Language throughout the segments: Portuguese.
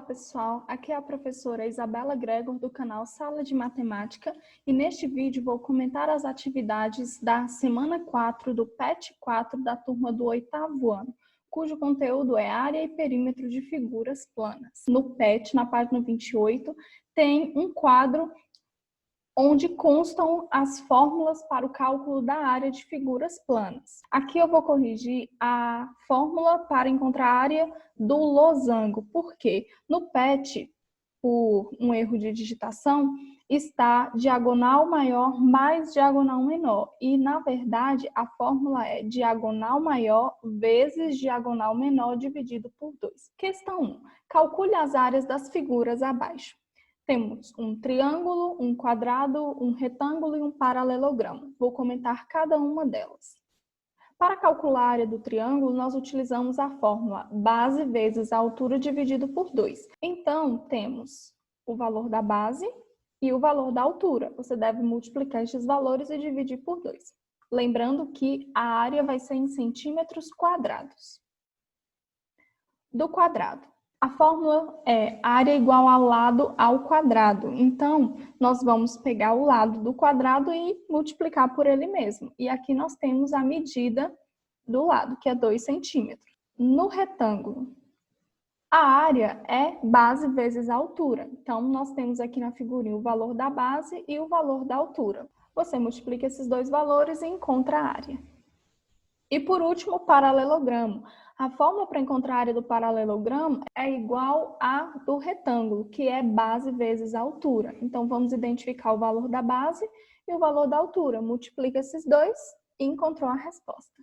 pessoal, aqui é a professora Isabela Gregor do canal Sala de Matemática e neste vídeo vou comentar as atividades da semana 4 do PET 4 da turma do 8º ano, cujo conteúdo é área e perímetro de figuras planas. No PET, na página 28, tem um quadro onde constam as fórmulas para o cálculo da área de figuras planas. Aqui eu vou corrigir a fórmula para encontrar a área do losango, porque no PET, por um erro de digitação, está diagonal maior mais diagonal menor. E, na verdade, a fórmula é diagonal maior vezes diagonal menor dividido por 2. Questão 1. Calcule as áreas das figuras abaixo. Temos um triângulo, um quadrado, um retângulo e um paralelogramo. Vou comentar cada uma delas. Para calcular a área do triângulo, nós utilizamos a fórmula base vezes a altura dividido por 2. Então, temos o valor da base e o valor da altura. Você deve multiplicar estes valores e dividir por 2. Lembrando que a área vai ser em centímetros quadrados. Do quadrado. A fórmula é área igual ao lado ao quadrado. Então, nós vamos pegar o lado do quadrado e multiplicar por ele mesmo. E aqui nós temos a medida do lado, que é 2 centímetros. No retângulo, a área é base vezes a altura. Então, nós temos aqui na figurinha o valor da base e o valor da altura. Você multiplica esses dois valores e encontra a área. E por último, o paralelogramo. A fórmula para encontrar a área do paralelogramo é igual à do retângulo, que é base vezes a altura. Então, vamos identificar o valor da base e o valor da altura. Multiplica esses dois e encontrou a resposta.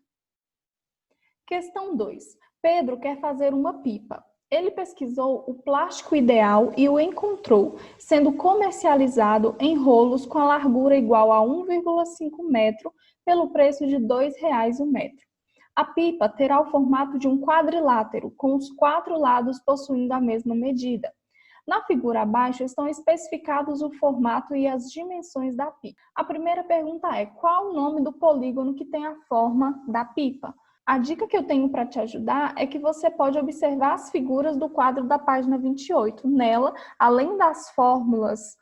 Questão 2. Pedro quer fazer uma pipa. Ele pesquisou o plástico ideal e o encontrou, sendo comercializado em rolos com a largura igual a 1,5 metro pelo preço de R$ 2,00 o metro. A pipa terá o formato de um quadrilátero, com os 4 lados possuindo a mesma medida. Na figura abaixo estão especificados o formato e as dimensões da pipa. A primeira pergunta é: qual o nome do polígono que tem a forma da pipa? A dica que eu tenho para te ajudar é que você pode observar as figuras do quadro da página 28. Nela, além das fórmulas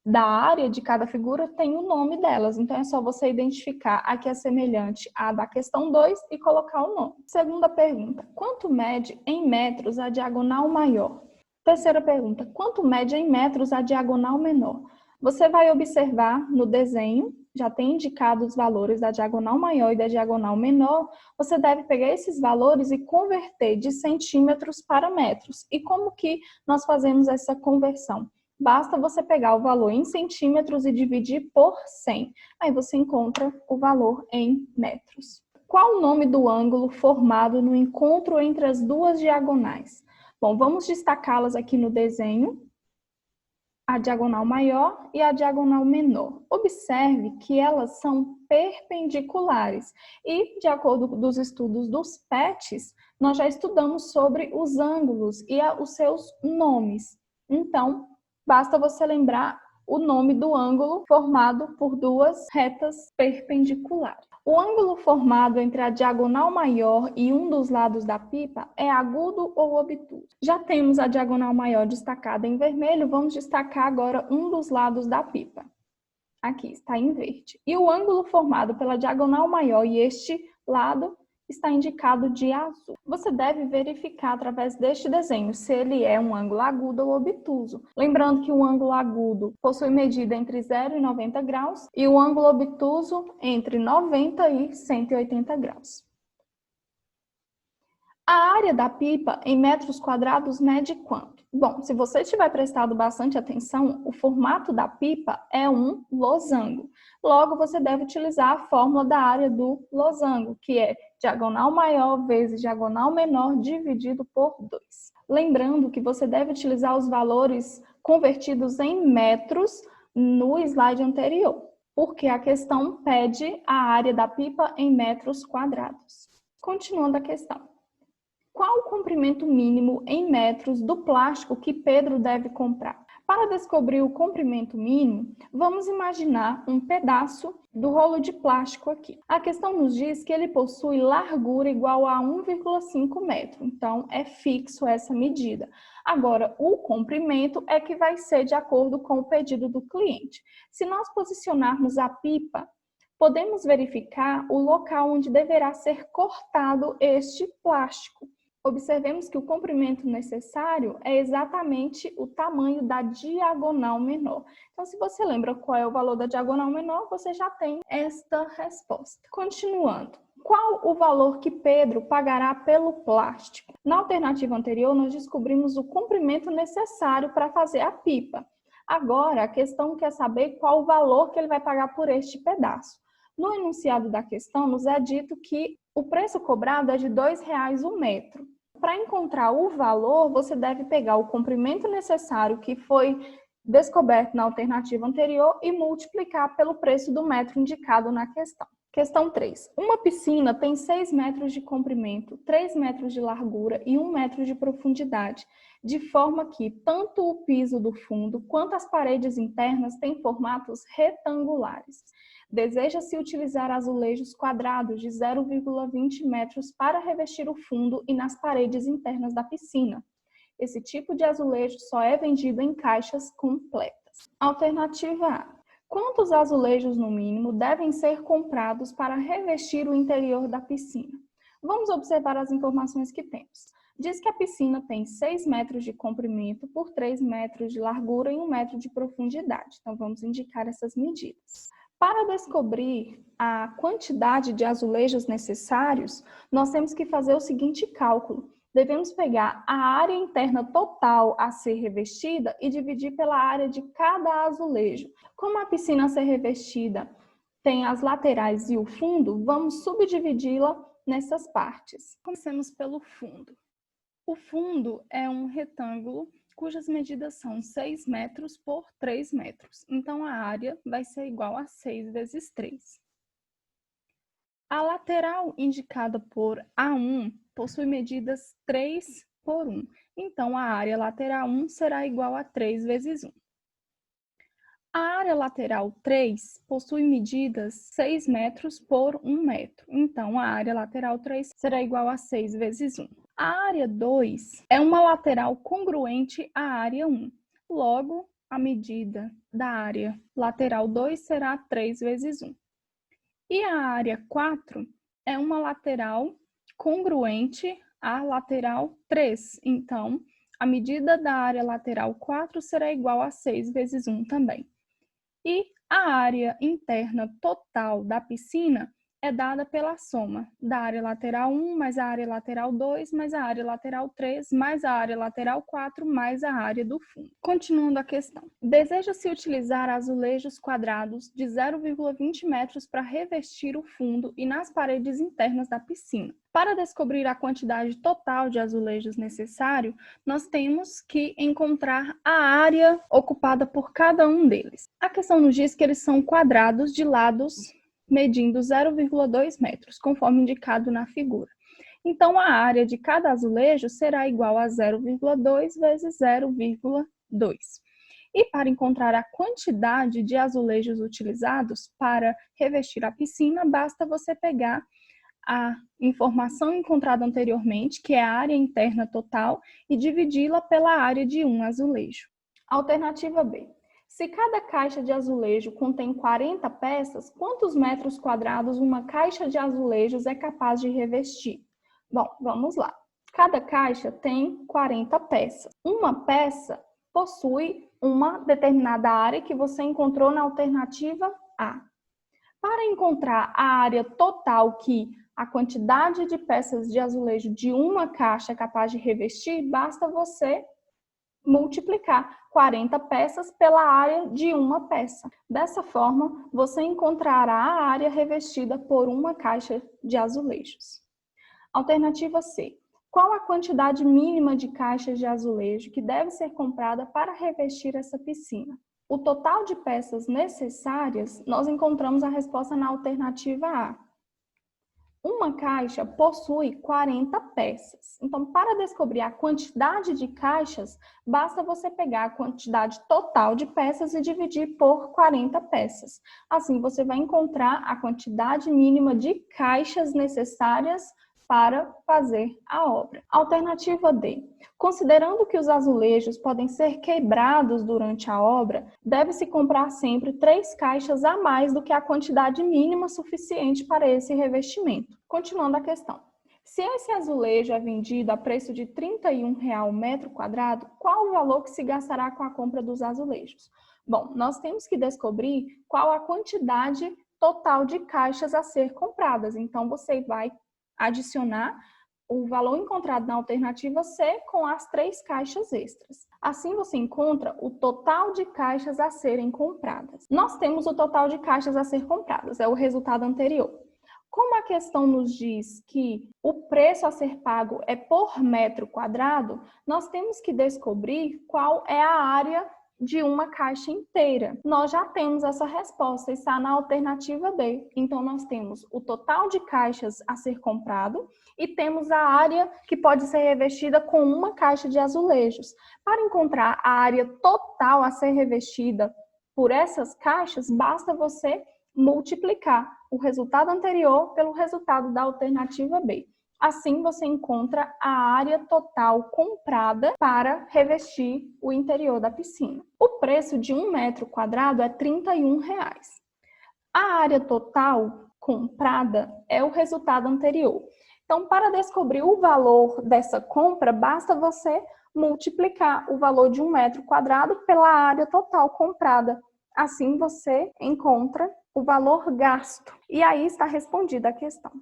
da área de cada figura, tem o nome delas. Então, é só você identificar a que é semelhante à da questão 2 e colocar o nome. Segunda pergunta: quanto mede em metros a diagonal maior? Terceira pergunta: quanto mede em metros a diagonal menor? Você vai observar no desenho, já tem indicado os valores da diagonal maior e da diagonal menor. Você deve pegar esses valores e converter de centímetros para metros. E como que nós fazemos essa conversão? Basta você pegar o valor em centímetros e dividir por 100. Aí você encontra o valor em metros. Qual o nome do ângulo formado no encontro entre as duas diagonais? Bom, vamos destacá-las aqui no desenho. A diagonal maior e a diagonal menor. Observe que elas são perpendiculares. E, de acordo com os estudos dos PETs, nós já estudamos sobre os ângulos e os seus nomes. Então, basta você lembrar o nome do ângulo formado por duas retas perpendiculares. O ângulo formado entre a diagonal maior e um dos lados da pipa é agudo ou obtuso. Já temos a diagonal maior destacada em vermelho, vamos destacar agora um dos lados da pipa. Aqui está em verde. E o ângulo formado pela diagonal maior e este lado está indicado de azul. Você deve verificar através deste desenho se ele é um ângulo agudo ou obtuso. Lembrando que o ângulo agudo possui medida entre 0 e 90 graus e o ângulo obtuso entre 90 e 180 graus. A área da pipa em metros quadrados mede quanto? Bom, se você tiver prestado bastante atenção, o formato da pipa é um losango. Logo, você deve utilizar a fórmula da área do losango, que é diagonal maior vezes diagonal menor dividido por 2. Lembrando que você deve utilizar os valores convertidos em metros no slide anterior, porque a questão pede a área da pipa em metros quadrados. Continuando a questão. Qual o comprimento mínimo em metros do plástico que Pedro deve comprar? Para descobrir o comprimento mínimo, vamos imaginar um pedaço do rolo de plástico aqui. A questão nos diz que ele possui largura igual a 1,5 metro, então é fixo essa medida. Agora, o comprimento é que vai ser de acordo com o pedido do cliente. Se nós posicionarmos a pipa, podemos verificar o local onde deverá ser cortado este plástico. Observemos que o comprimento necessário é exatamente o tamanho da diagonal menor. Então, se você lembra qual é o valor da diagonal menor, você já tem esta resposta. Continuando. Qual o valor que Pedro pagará pelo plástico? Na alternativa anterior, nós descobrimos o comprimento necessário para fazer a pipa. Agora, a questão quer saber qual o valor que ele vai pagar por este pedaço. No enunciado da questão, nos é dito que o preço cobrado é de R$ 2,00 o metro. Para encontrar o valor, você deve pegar o comprimento necessário que foi descoberto na alternativa anterior e multiplicar pelo preço do metro indicado na questão. Questão 3. Uma piscina tem 6 metros de comprimento, 3 metros de largura e 1 metro de profundidade, de forma que tanto o piso do fundo quanto as paredes internas têm formatos retangulares. Deseja-se utilizar azulejos quadrados de 0,20 metros para revestir o fundo e nas paredes internas da piscina. Esse tipo de azulejo só é vendido em caixas completas. Alternativa A. Quantos azulejos, no mínimo, devem ser comprados para revestir o interior da piscina? Vamos observar as informações que temos. Diz que a piscina tem 6 metros de comprimento por 3 metros de largura e 1 metro de profundidade. Então, vamos indicar essas medidas. Para descobrir a quantidade de azulejos necessários, nós temos que fazer o seguinte cálculo. Devemos pegar a área interna total a ser revestida e dividir pela área de cada azulejo. Como a piscina a ser revestida tem as laterais e o fundo, vamos subdividi-la nessas partes. Comecemos pelo fundo. O fundo é um retângulo cujas medidas são 6 metros por 3 metros. Então, a área vai ser igual a 6 vezes 3. A lateral indicada por A1 possui medidas 3 por 1. Então, a área lateral 1 será igual a 3 vezes 1. A área lateral 3 possui medidas 6 metros por 1 metro. Então, a área lateral 3 será igual a 6 vezes 1. A área 2 é uma lateral congruente à área 1. Logo, a medida da área lateral 2 será 3 vezes 1. E a área 4 é uma lateral congruente à lateral 3. Então, a medida da área lateral 4 será igual a 6 vezes 1 também. E a área interna total da piscina é dada pela soma da área lateral 1 mais a área lateral 2 mais a área lateral 3 mais a área lateral 4 mais a área do fundo. Continuando a questão. Deseja-se utilizar azulejos quadrados de 0,20 metros para revestir o fundo e nas paredes internas da piscina. Para descobrir a quantidade total de azulejos necessário, nós temos que encontrar a área ocupada por cada um deles. A questão nos diz que eles são quadrados de lados medindo 0,2 metros, conforme indicado na figura. Então, a área de cada azulejo será igual a 0,2 vezes 0,2. E para encontrar a quantidade de azulejos utilizados para revestir a piscina, basta você pegar a informação encontrada anteriormente, que é a área interna total, e dividi-la pela área de um azulejo. Alternativa B. Se cada caixa de azulejo contém 40 peças, quantos metros quadrados uma caixa de azulejos é capaz de revestir? Bom, vamos lá. Cada caixa tem 40 peças. Uma peça possui uma determinada área que você encontrou na alternativa A. Para encontrar a área total que a quantidade de peças de azulejo de uma caixa é capaz de revestir, basta você multiplicar 40 peças pela área de uma peça. Dessa forma, você encontrará a área revestida por uma caixa de azulejos. Alternativa C. Qual a quantidade mínima de caixas de azulejo que deve ser comprada para revestir essa piscina? O total de peças necessárias, nós encontramos a resposta na alternativa A. Uma caixa possui 40 peças. Então, para descobrir a quantidade de caixas, basta você pegar a quantidade total de peças e dividir por 40 peças. Assim, você vai encontrar a quantidade mínima de caixas necessárias para fazer a obra. Alternativa D. Considerando que os azulejos podem ser quebrados durante a obra, deve-se comprar sempre 3 caixas a mais do que a quantidade mínima suficiente para esse revestimento. Continuando a questão. Se esse azulejo é vendido a preço de R$ 31,00 o metro quadrado, qual o valor que se gastará com a compra dos azulejos? Bom, nós temos que descobrir qual a quantidade total de caixas a ser compradas. Então, você vai adicionar o valor encontrado na alternativa C com as 3 caixas extras. Assim, você encontra o total de caixas a serem compradas. Nós temos o total de caixas a ser compradas, é o resultado anterior. Como a questão nos diz que o preço a ser pago é por metro quadrado, nós temos que descobrir qual é a área de uma caixa inteira. Nós já temos essa resposta, está na alternativa B. Então, nós temos o total de caixas a ser comprado e temos a área que pode ser revestida com uma caixa de azulejos. Para encontrar a área total a ser revestida por essas caixas, basta você multiplicar o resultado anterior pelo resultado da alternativa B. Assim, você encontra a área total comprada para revestir o interior da piscina. O preço de 1 metro quadrado é R$ 31,00. A área total comprada é o resultado anterior. Então, para descobrir o valor dessa compra, basta você multiplicar o valor de 1 metro quadrado pela área total comprada. Assim, você encontra o valor gasto. E aí está respondida a questão.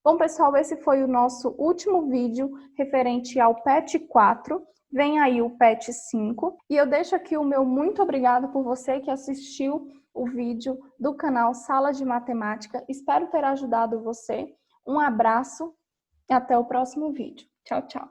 Bom, pessoal, esse foi o nosso último vídeo referente ao PET 4. Vem aí o PET 5. E eu deixo aqui o meu muito obrigado por você que assistiu o vídeo do canal Sala de Matemática. Espero ter ajudado você. Um abraço e até o próximo vídeo. Tchau, tchau.